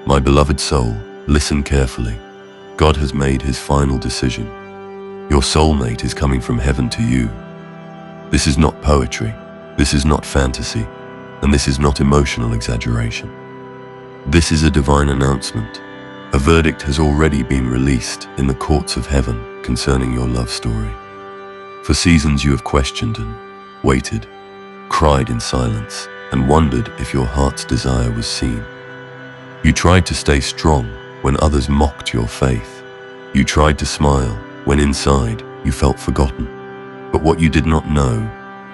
My beloved soul, listen carefully. God has made his final decision. Your soulmate is coming from heaven to you. This is not poetry, this is not fantasy, and this is not emotional exaggeration. This is a divine announcement. A verdict has already been released in the courts of heaven concerning your love story. For seasons you have questioned and waited, cried in silence, and wondered if your heart's desire was seen. You tried to stay strong when others mocked your faith. You tried to smile when inside you felt forgotten. But what you did not know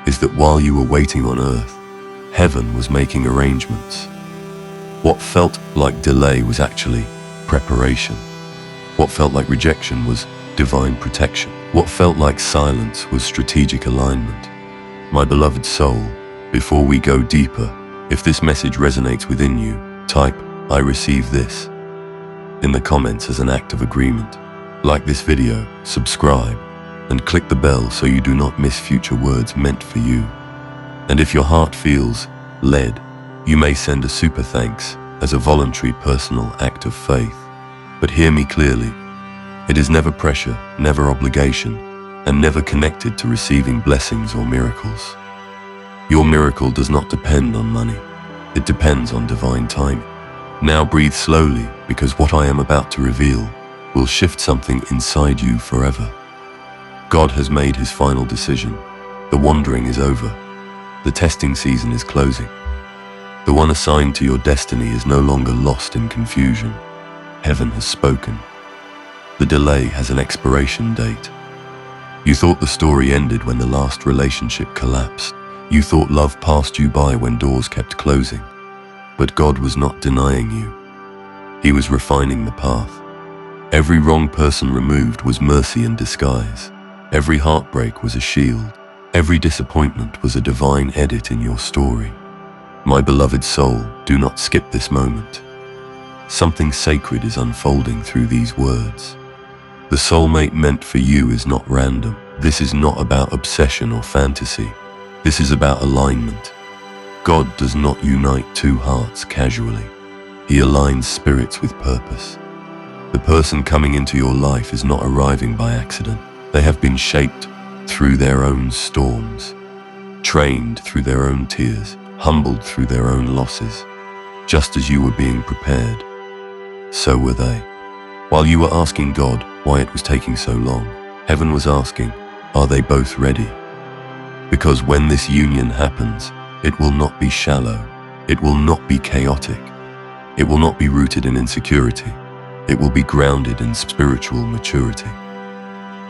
is that while you were waiting on earth, heaven was making arrangements. What felt like delay was actually preparation. What felt like rejection was divine protection. What felt like silence was strategic alignment. My beloved soul, before we go deeper, if this message resonates within you, type, "I receive this," in the comments as an act of agreement. Like this video, subscribe, and click the bell so you do not miss future words meant for you. And if your heart feels led, you may send a super thanks as a voluntary personal act of faith. But hear me clearly, it is never pressure, never obligation, and never connected to receiving blessings or miracles. Your miracle does not depend on money, it depends on divine timing. Now breathe slowly, because what I am about to reveal will shift something inside you forever. God has made his final decision. The wandering is over. The testing season is closing. The one assigned to your destiny is no longer lost in confusion. Heaven has spoken. The delay has an expiration date. You thought the story ended when the last relationship collapsed. You thought love passed you by when doors kept closing. But God was not denying you. He was refining the path. Every wrong person removed was mercy in disguise. Every heartbreak was a shield. Every disappointment was a divine edit in your story. My beloved soul, do not skip this moment. Something sacred is unfolding through these words. The soulmate meant for you is not random. This is not about obsession or fantasy. This is about alignment. God does not unite two hearts casually. He aligns spirits with purpose. The person coming into your life is not arriving by accident. They have been shaped through their own storms, trained through their own tears, humbled through their own losses. Just as you were being prepared, so were they. While you were asking God why it was taking so long, heaven was asking, are they both ready? Because when this union happens, it will not be shallow. It will not be chaotic. It will not be rooted in insecurity. It will be grounded in spiritual maturity.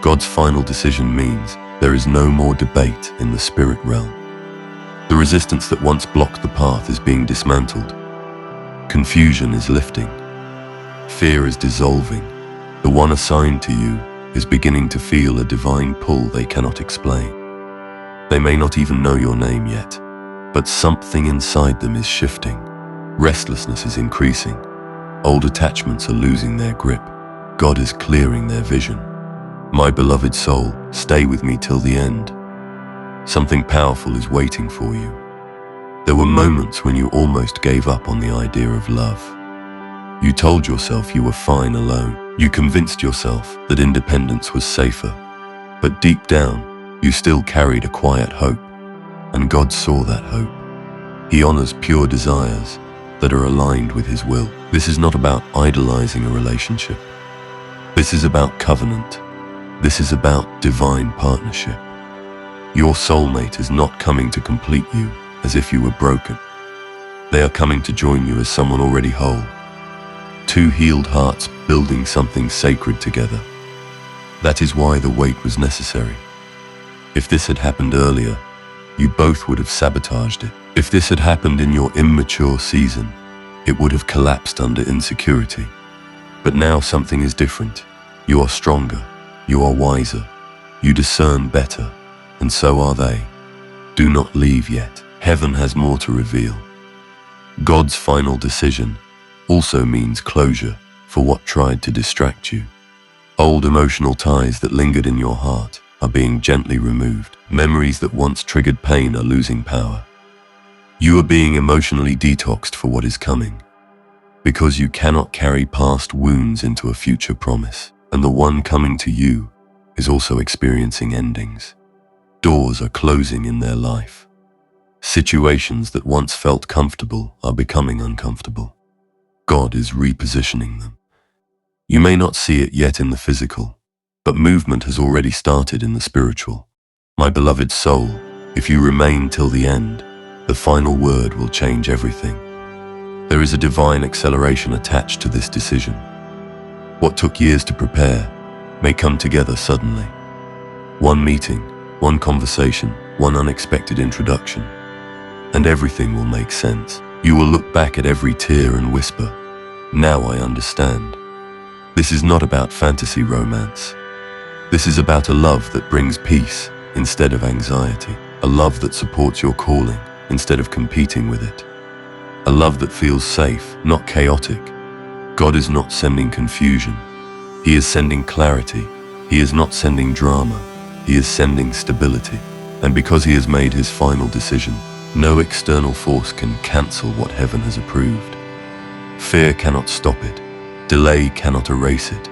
God's final decision means there is no more debate in the spirit realm. The resistance that once blocked the path is being dismantled. Confusion is lifting. Fear is dissolving. The one assigned to you is beginning to feel a divine pull they cannot explain. They may not even know your name yet, but something inside them is shifting. Restlessness is increasing. Old attachments are losing their grip. God is clearing their vision. My beloved soul, stay with me till the end. Something powerful is waiting for you. There were moments when you almost gave up on the idea of love. You told yourself you were fine alone. You convinced yourself that independence was safer. But deep down, you still carried a quiet hope. And God saw that hope. He honors pure desires that are aligned with his will. This is not about idolizing a relationship. This is about covenant. This is about divine partnership. Your soulmate is not coming to complete you as if you were broken. They are coming to join you as someone already whole. Two healed hearts building something sacred together. That is why the wait was necessary. If this had happened earlier, you both would have sabotaged it. If this had happened in your immature season, it would have collapsed under insecurity. But now something is different. You are stronger. You are wiser. You discern better. And so are they. Do not leave yet. Heaven has more to reveal. God's final decision also means closure for what tried to distract you. Old emotional ties that lingered in your heart are being gently removed. Memories that once triggered pain are losing power. You are being emotionally detoxed for what is coming. because you cannot carry past wounds into a future promise, and the one coming to you is also experiencing endings. Doors are closing in their life. Situations that once felt comfortable are becoming uncomfortable. God is repositioning them. You may not see it yet in the physical, but movement has already started in the spiritual. My beloved soul, if you remain till the end, the final word will change everything. There is a divine acceleration attached to this decision. What took years to prepare may come together suddenly. One meeting, one conversation, one unexpected introduction, and everything will make sense. You will look back at every tear and whisper, "Now I understand." This is not about fantasy romance. This is about a love that brings peace instead of anxiety, a love that supports your calling instead of competing with it, a love that feels safe, not chaotic. God is not sending confusion. He is sending clarity. He is not sending drama. He is sending stability. And because he has made his final decision, no external force can cancel what heaven has approved. Fear cannot stop it. Delay cannot erase it.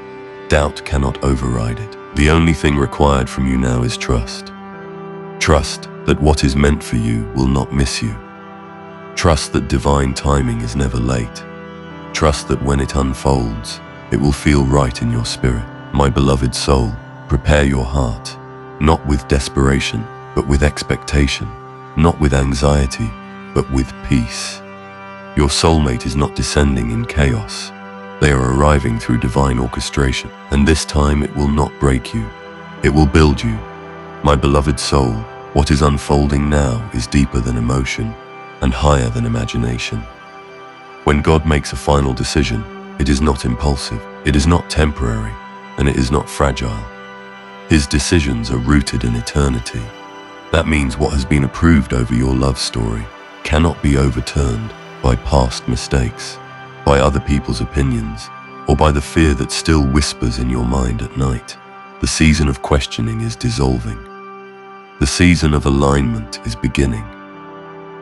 Doubt cannot override it. The only thing required from you now is trust. Trust that what is meant for you will not miss you. Trust that divine timing is never late. Trust that when it unfolds, it will feel right in your spirit. My beloved soul, prepare your heart, not with desperation, but with expectation, not with anxiety, but with peace. Your soulmate is not descending in chaos. They are arriving through divine orchestration, and this time it will not break you. It will build you. My beloved soul, what is unfolding now is deeper than emotion and higher than imagination. When God makes a final decision, it is not impulsive, it is not temporary, and it is not fragile. His decisions are rooted in eternity. That means what has been approved over your love story cannot be overturned by past mistakes, by other people's opinions, or by the fear that still whispers in your mind at night. The season of questioning is dissolving. The season of alignment is beginning.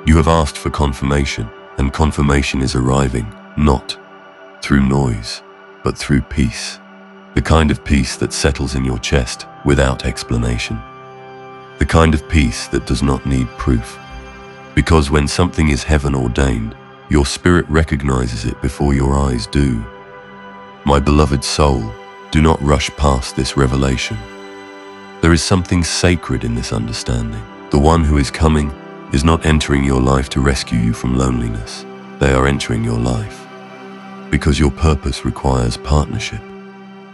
You have asked for confirmation, and confirmation is arriving, not through noise, but through peace. The kind of peace that settles in your chest without explanation. The kind of peace that does not need proof. Because when something is heaven ordained, your spirit recognizes it before your eyes do. My beloved soul, do not rush past this revelation. There is something sacred in this understanding. The one who is coming is not entering your life to rescue you from loneliness. They are entering your life because your purpose requires partnership.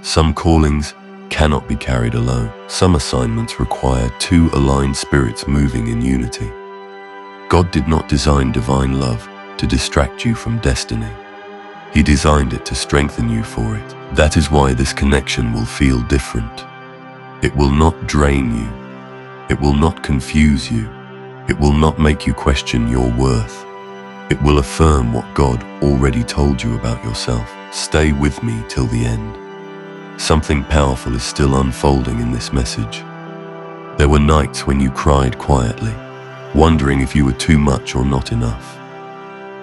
Some callings cannot be carried alone. Some assignments require two aligned spirits moving in unity. God did not design divine love to distract you from destiny. He designed it to strengthen you for it. That is why this connection will feel different. It will not drain you. It will not confuse you. It will not make you question your worth. It will affirm what God already told you about yourself. Stay with me till the end. Something powerful is still unfolding in this message. There were nights when you cried quietly, wondering if you were too much or not enough.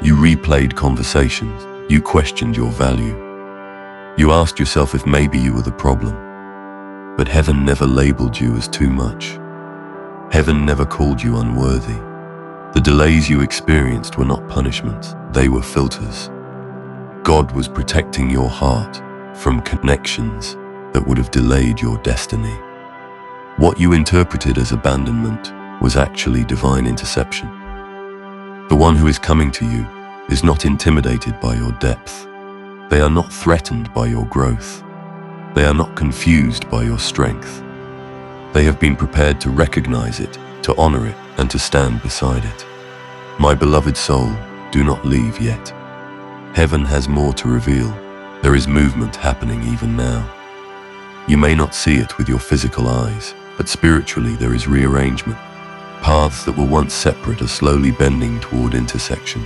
You replayed conversations. You questioned your value. You asked yourself if maybe you were the problem. But heaven never labeled you as too much. Heaven never called you unworthy. The delays you experienced were not punishments, they were filters. God was protecting your heart from connections that would have delayed your destiny. What you interpreted as abandonment was actually divine interception. The one who is coming to you is not intimidated by your depth. They are not threatened by your growth. They are not confused by your strength. They have been prepared to recognize it, to honor it, and to stand beside it. My beloved soul, do not leave yet. Heaven has more to reveal. There is movement happening even now. You may not see it with your physical eyes, but spiritually there is rearrangement. Paths that were once separate are slowly bending toward intersection.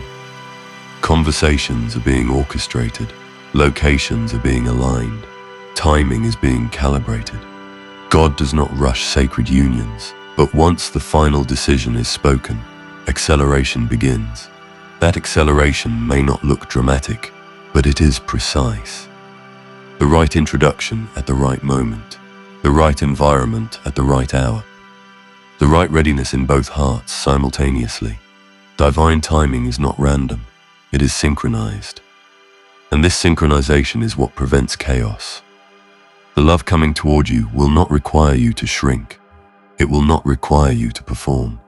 Conversations are being orchestrated. Locations are being aligned. Timing is being calibrated. God does not rush sacred unions, but once the final decision is spoken, acceleration begins. That acceleration may not look dramatic, but it is precise. The right introduction at the right moment, the right environment at the right hour, the right readiness in both hearts simultaneously. Divine timing is not random, it is synchronized. And this synchronization is what prevents chaos. The love coming toward you will not require you to shrink. It will not require you to perform.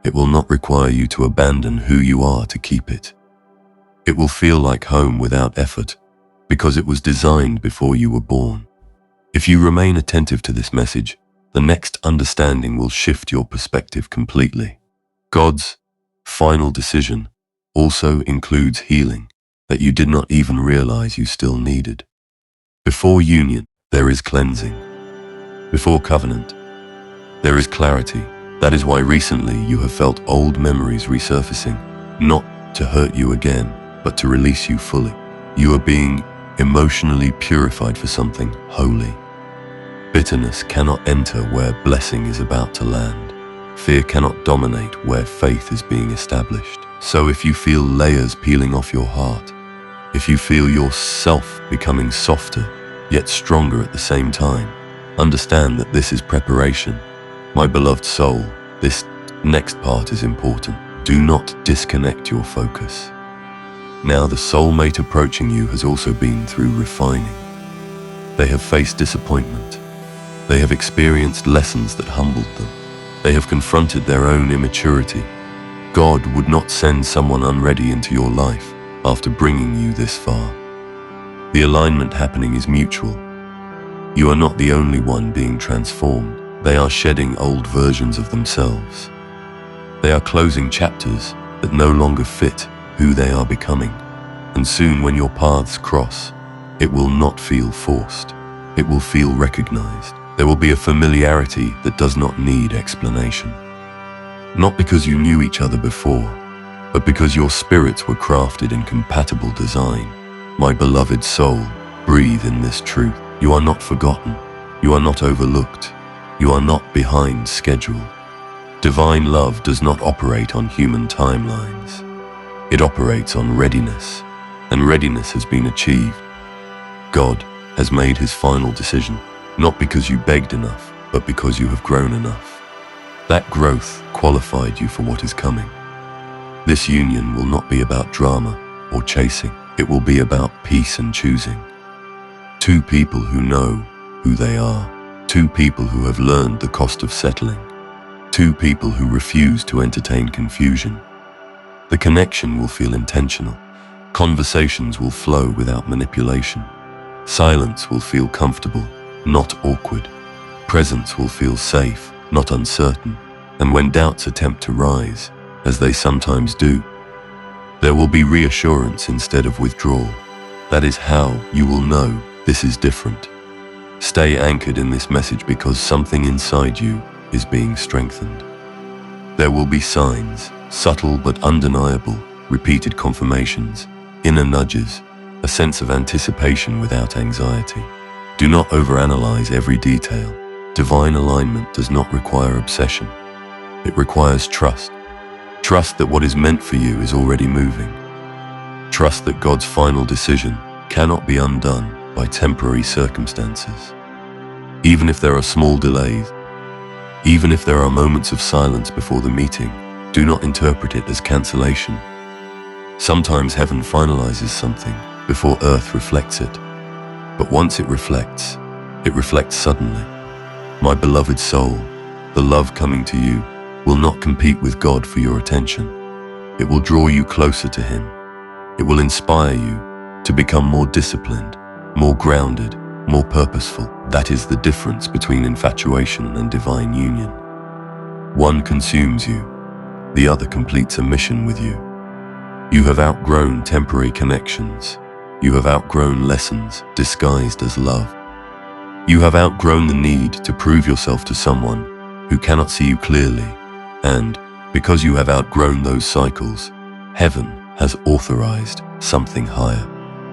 It will not require you to abandon who you are to keep it. It will feel like home without effort, because it was designed before you were born. If you remain attentive to this message, the next understanding will shift your perspective completely. God's final decision also includes healing that you did not even realize you still needed. Before union, there is cleansing. Before covenant, there is clarity. That is why recently you have felt old memories resurfacing, not to hurt you again, but to release you fully. You are being emotionally purified for something holy. Bitterness cannot enter where blessing is about to land. Fear cannot dominate where faith is being established. So if you feel layers peeling off your heart, if you feel yourself becoming softer, yet stronger at the same time, understand that this is preparation. My beloved soul, this next part is important. Do not disconnect your focus. Now the soulmate approaching you has also been through refining. They have faced disappointment. They have experienced lessons that humbled them. They have confronted their own immaturity. God would not send someone unready into your life after bringing you this far. The alignment happening is mutual. You are not the only one being transformed. They are shedding old versions of themselves. They are closing chapters that no longer fit who they are becoming. And soon when your paths cross, it will not feel forced. It will feel recognized. There will be a familiarity that does not need explanation. Not because you knew each other before, but because your spirits were crafted in compatible design. My beloved soul, breathe in this truth. You are not forgotten. You are not overlooked. You are not behind schedule. Divine love does not operate on human timelines. It operates on readiness, and readiness has been achieved. God has made his final decision, not because you begged enough, but because you have grown enough. That growth qualified you for what is coming. This union will not be about drama or chasing. It will be about peace and choosing. Two people who know who they are. Two people who have learned the cost of settling. Two people who refuse to entertain confusion. The connection will feel intentional. Conversations will flow without manipulation. Silence will feel comfortable, not awkward. Presence will feel safe, not uncertain. And when doubts attempt to rise, as they sometimes do, there will be reassurance instead of withdrawal. That is how you will know this is different. Stay anchored in this message because something inside you is being strengthened. There will be signs, subtle but undeniable, repeated confirmations, inner nudges, a sense of anticipation without anxiety. Do not overanalyze every detail. Divine alignment does not require obsession. It requires trust. Trust that what is meant for you is already moving. Trust that God's final decision cannot be undone by temporary circumstances. Even if there are small delays, even if there are moments of silence before the meeting, do not interpret it as cancellation. Sometimes heaven finalizes something before earth reflects it. But once it reflects suddenly. My beloved soul, the love coming to you will not compete with God for your attention. It will draw you closer to Him. It will inspire you to become more disciplined, more grounded, more purposeful. That is the difference between infatuation and divine union. One consumes you, the other completes a mission with you. You have outgrown temporary connections. You have outgrown lessons disguised as love. You have outgrown the need to prove yourself to someone who cannot see you clearly. And because you have outgrown those cycles, heaven has authorized something higher.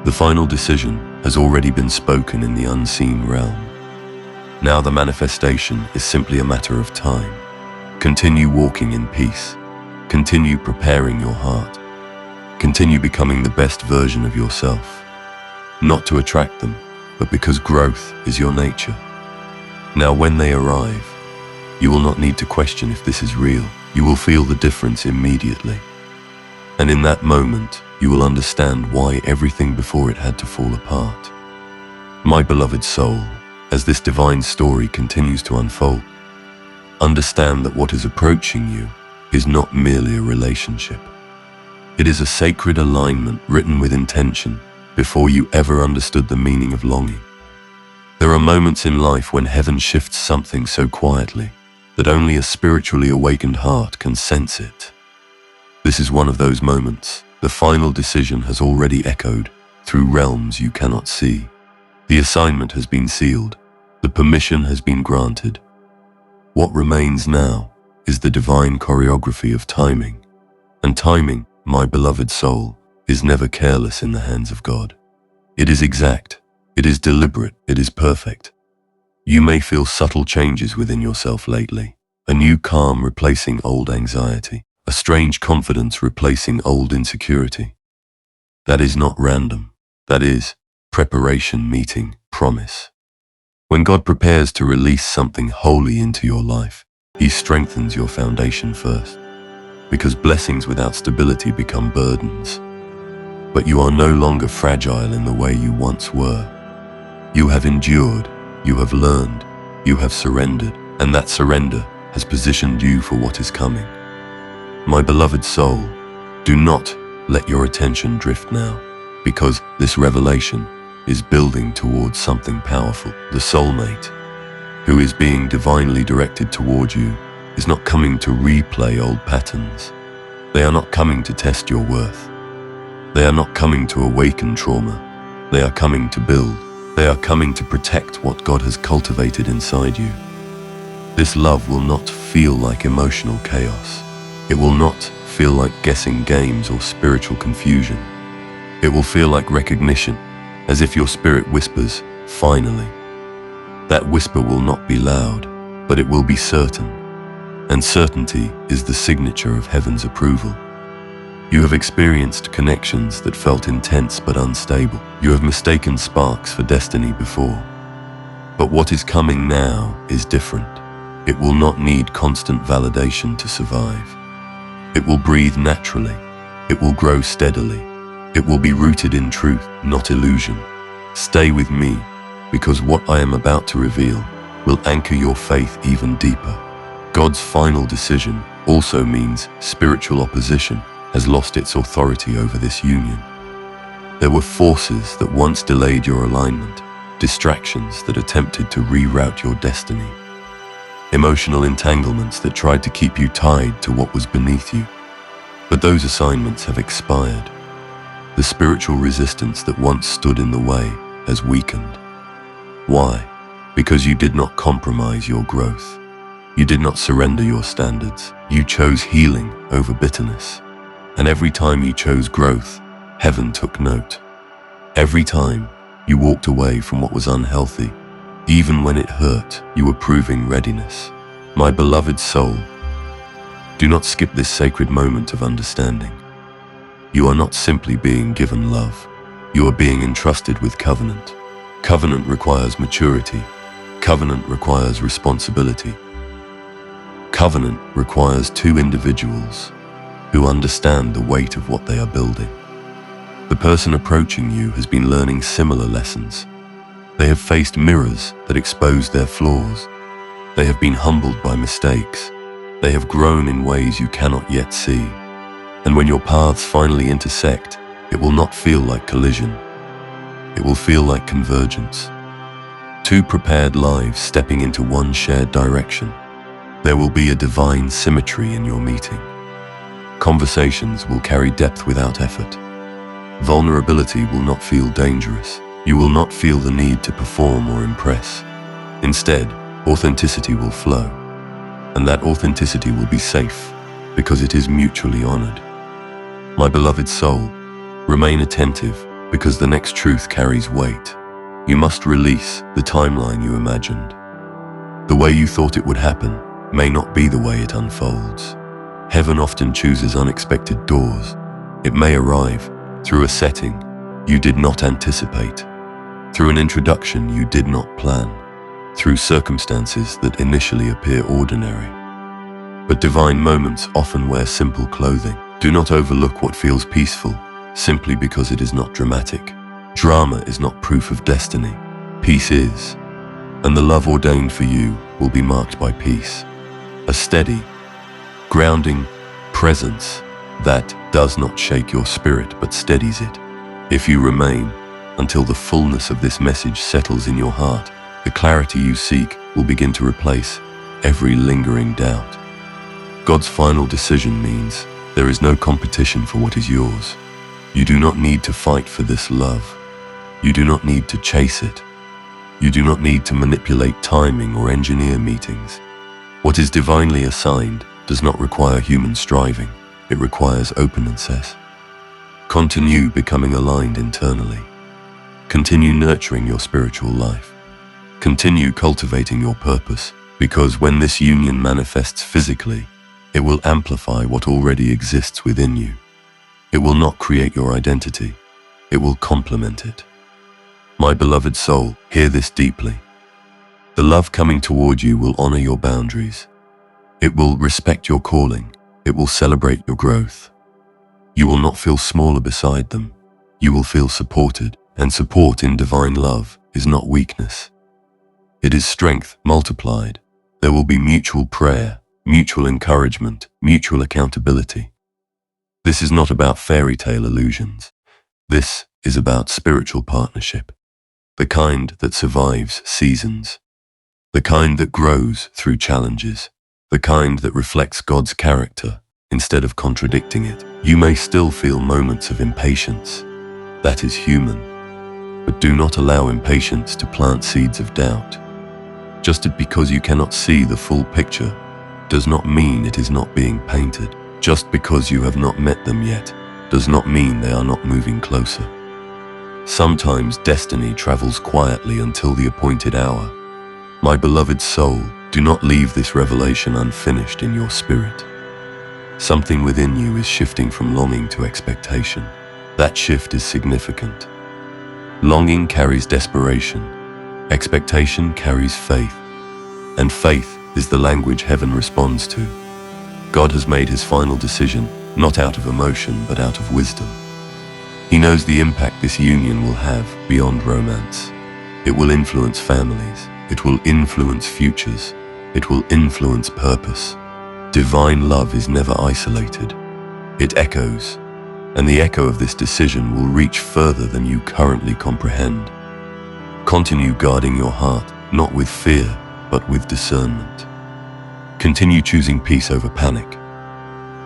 The final decision has already been spoken in the unseen realm. Now the manifestation is simply a matter of time. Continue walking in peace. Continue preparing your heart. Continue becoming the best version of yourself, not to attract them, but because growth is your nature. Now, when they arrive, you will not need to question if this is real. You will feel the difference immediately. And in that moment, you will understand why everything before it had to fall apart. My beloved soul, as this divine story continues to unfold, understand that what is approaching you is not merely a relationship. It is a sacred alignment written with intention before you ever understood the meaning of longing. There are moments in life when heaven shifts something so quietly that only a spiritually awakened heart can sense it. This is one of those moments. The final decision has already echoed through realms you cannot see. The assignment has been sealed. The permission has been granted. What remains now is the divine choreography of timing. And timing, my beloved soul, is never careless in the hands of God. It is exact, it is deliberate, it is perfect. You may feel subtle changes within yourself lately, a new calm replacing old anxiety, a strange confidence replacing old insecurity. That is not random. That is preparation meeting promise. When God prepares to release something holy into your life, He strengthens your foundation first. Because blessings without stability become burdens. But you are no longer fragile in the way you once were. You have endured, you have learned, you have surrendered, and that surrender has positioned you for what is coming. My beloved soul, do not let your attention drift now, because this revelation is building towards something powerful. The soulmate, who is being divinely directed toward you, is not coming to replay old patterns. They are not coming to test your worth. They are not coming to awaken trauma. They are coming to build. They are coming to protect what God has cultivated inside you. This love will not feel like emotional chaos. It will not feel like guessing games or spiritual confusion. It will feel like recognition, as if your spirit whispers, finally. That whisper will not be loud, but it will be certain. And certainty is the signature of heaven's approval. You have experienced connections that felt intense but unstable. You have mistaken sparks for destiny before. But what is coming now is different. It will not need constant validation to survive. It will breathe naturally. It will grow steadily. It will be rooted in truth, not illusion. Stay with me, because what I am about to reveal will anchor your faith even deeper. God's final decision also means spiritual opposition has lost its authority over this union. There were forces that once delayed your alignment, distractions that attempted to reroute your destiny, emotional entanglements that tried to keep you tied to what was beneath you. But those assignments have expired. The spiritual resistance that once stood in the way has weakened. Why? Because you did not compromise your growth. You did not surrender your standards. You chose healing over bitterness. And every time you chose growth, heaven took note. Every time you walked away from what was unhealthy, even when it hurt, you were proving readiness. My beloved soul, do not skip this sacred moment of understanding. You are not simply being given love. You are being entrusted with covenant. Covenant requires maturity. Covenant requires responsibility. Covenant requires two individuals who understand the weight of what they are building. The person approaching you has been learning similar lessons. They have faced mirrors that expose their flaws. They have been humbled by mistakes. They have grown in ways you cannot yet see. And when your paths finally intersect, it will not feel like collision. It will feel like convergence. Two prepared lives stepping into one shared direction. There will be a divine symmetry in your meeting. Conversations will carry depth without effort. Vulnerability will not feel dangerous. You will not feel the need to perform or impress. Instead, authenticity will flow. And that authenticity will be safe, because it is mutually honored. My beloved soul, remain attentive, because the next truth carries weight. You must release the timeline you imagined. The way you thought it would happen may not be the way it unfolds. Heaven often chooses unexpected doors, It may arrive through a setting you did not anticipate, through an introduction you did not plan, through circumstances that initially appear ordinary. But divine moments often wear simple clothing. Do not overlook what feels peaceful simply because it is not dramatic. Drama is not proof of destiny. Peace is, and the love ordained for you will be marked by peace. A steady, grounding presence that does not shake your spirit but steadies it. If you remain until the fullness of this message settles in your heart, the clarity you seek will begin to replace every lingering doubt. God's final decision means there is no competition for what is yours. You do not need to fight for this love. You do not need to chase it. You do not need to manipulate timing or engineer meetings. What is divinely assigned does not require human striving. It requires openness. Continue becoming aligned internally. Continue nurturing your spiritual life. Continue cultivating your purpose, because when this union manifests physically, it will amplify what already exists within you. It will not create your identity. It will complement it. My beloved soul, hear this deeply. The love coming toward you will honor your boundaries. It will respect your calling. It will celebrate your growth. You will not feel smaller beside them. You will feel supported, and support in divine love is not weakness. It is strength multiplied. There will be mutual prayer, mutual encouragement, mutual accountability. This is not about fairy tale illusions. This is about spiritual partnership. The kind that survives seasons. The kind that grows through challenges. The kind that reflects God's character instead of contradicting it. You may still feel moments of impatience. That is human. But do not allow impatience to plant seeds of doubt. Just because you cannot see the full picture does not mean it is not being painted. Just because you have not met them yet does not mean they are not moving closer. Sometimes destiny travels quietly until the appointed hour. My beloved soul, do not leave this revelation unfinished in your spirit. Something within you is shifting from longing to expectation. That shift is significant. Longing carries desperation. Expectation carries faith. And faith is the language heaven responds to. God has made his final decision, not out of emotion, but out of wisdom. He knows the impact this union will have beyond romance. It will influence families. It will influence futures. It will influence purpose. Divine love is never isolated. It echoes, and the echo of this decision will reach further than you currently comprehend. Continue guarding your heart, not with fear, but with discernment. Continue choosing peace over panic.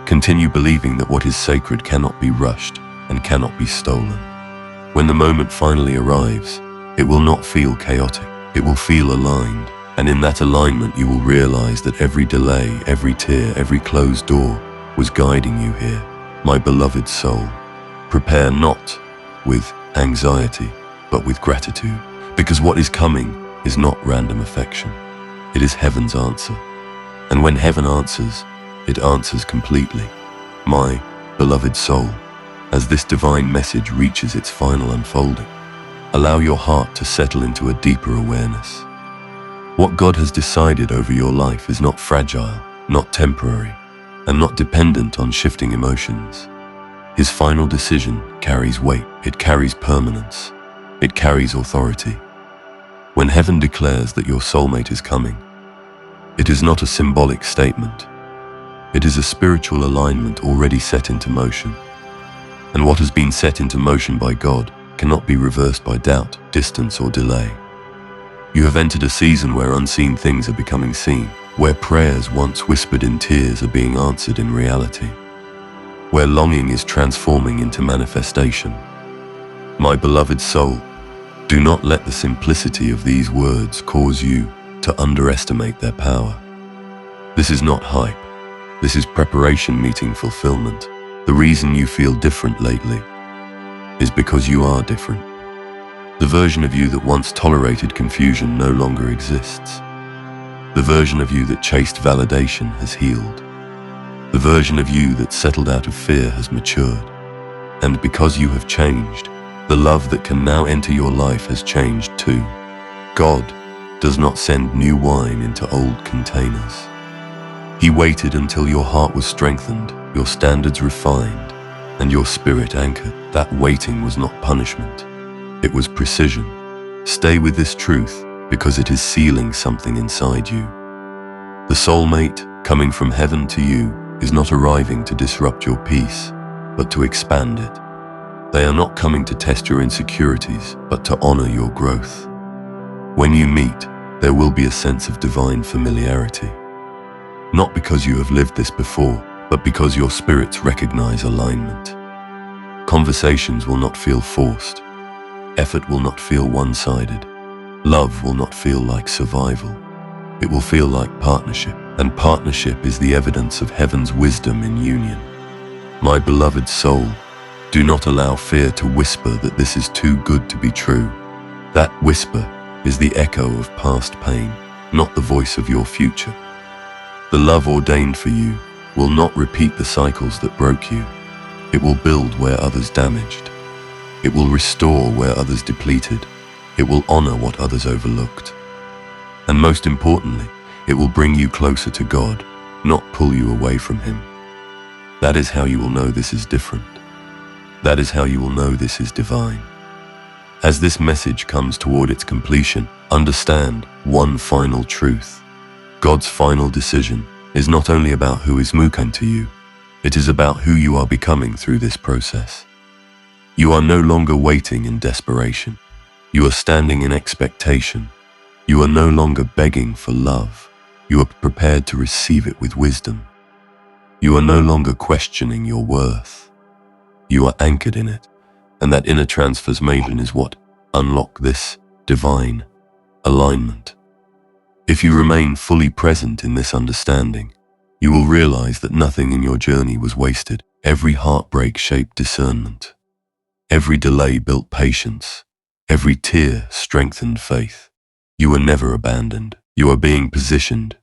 Continue believing that what is sacred cannot be rushed and cannot be stolen. When the moment finally arrives, it will not feel chaotic. It will feel aligned. And in that alignment, you will realize that every delay, every tear, every closed door was guiding you here. My beloved soul, prepare not with anxiety, but with gratitude. Because what is coming is not random affection. It is heaven's answer. And when heaven answers, it answers completely. My beloved soul, as this divine message reaches its final unfolding, allow your heart to settle into a deeper awareness. What God has decided over your life is not fragile, not temporary, and not dependent on shifting emotions. His final decision carries weight. It carries permanence. It carries authority. When heaven declares that your soulmate is coming, it is not a symbolic statement. It is a spiritual alignment already set into motion. And what has been set into motion by God cannot be reversed by doubt, distance, or delay. You have entered a season where unseen things are becoming seen, where prayers once whispered in tears are being answered in reality, where longing is transforming into manifestation. My beloved soul, do not let the simplicity of these words cause you to underestimate their power. This is not hype. This is preparation meeting fulfillment. The reason you feel different lately is because you are different. The version of you that once tolerated confusion no longer exists. The version of you that chased validation has healed. The version of you that settled out of fear has matured. And because you have changed, the love that can now enter your life has changed too. God does not send new wine into old containers. He waited until your heart was strengthened, your standards refined, and your spirit anchored. That waiting was not punishment. It was precision. Stay with this truth because it is sealing something inside you. The soulmate coming from heaven to you is not arriving to disrupt your peace, but to expand it. They are not coming to test your insecurities, but to honor your growth. When you meet, there will be a sense of divine familiarity. Not because you have lived this before, but because your spirits recognize alignment. Conversations will not feel forced. Effort will not feel one-sided. Love will not feel like survival. It will feel like partnership, and partnership is the evidence of heaven's wisdom in union. My beloved soul, do not allow fear to whisper that this is too good to be true. That whisper is the echo of past pain, not the voice of your future. The love ordained for you will not repeat the cycles that broke you. It will build where others damaged. It will restore where others depleted. It will honor what others overlooked. And most importantly, it will bring you closer to God, not pull you away from Him. That is how you will know this is different. That is how you will know this is divine. As this message comes toward its completion, understand one final truth. God's final decision is not only about who is moving to you, it is about who you are becoming through this process. You are no longer waiting in desperation. You are standing in expectation. You are no longer begging for love. You are prepared to receive it with wisdom. You are no longer questioning your worth. You are anchored in it, and that inner transformation is what unlocks this divine alignment. If you remain fully present in this understanding, you will realize that nothing in your journey was wasted. Every heartbreak shaped discernment. Every delay built patience. Every tear strengthened faith. You were never abandoned. You are being positioned.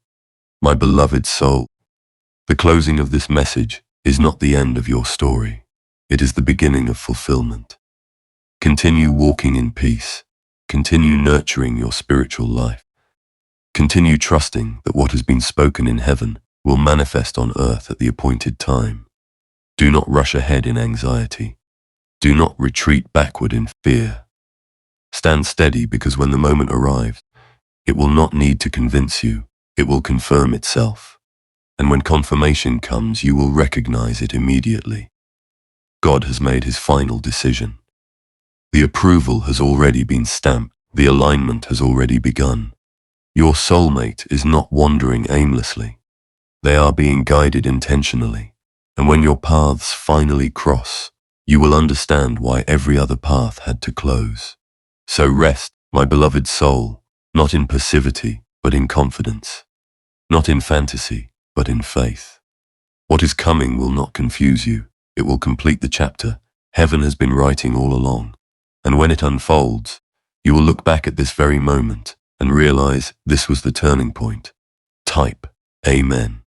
My beloved soul, the closing of this message is not the end of your story. It is the beginning of fulfillment. Continue walking in peace. Continue nurturing your spiritual life. Continue trusting that what has been spoken in heaven will manifest on earth at the appointed time. Do not rush ahead in anxiety. Do not retreat backward in fear. Stand steady, because when the moment arrives, it will not need to convince you. It will confirm itself. And when confirmation comes, you will recognize it immediately. God has made His final decision. The approval has already been stamped. The alignment has already begun. Your soulmate is not wandering aimlessly. They are being guided intentionally. And when your paths finally cross, you will understand why every other path had to close. So rest, my beloved soul, not in passivity, but in confidence. Not in fantasy, but in faith. What is coming will not confuse you. It will complete the chapter heaven has been writing all along. And when it unfolds, you will look back at this very moment and realize this was the turning point. Type Amen.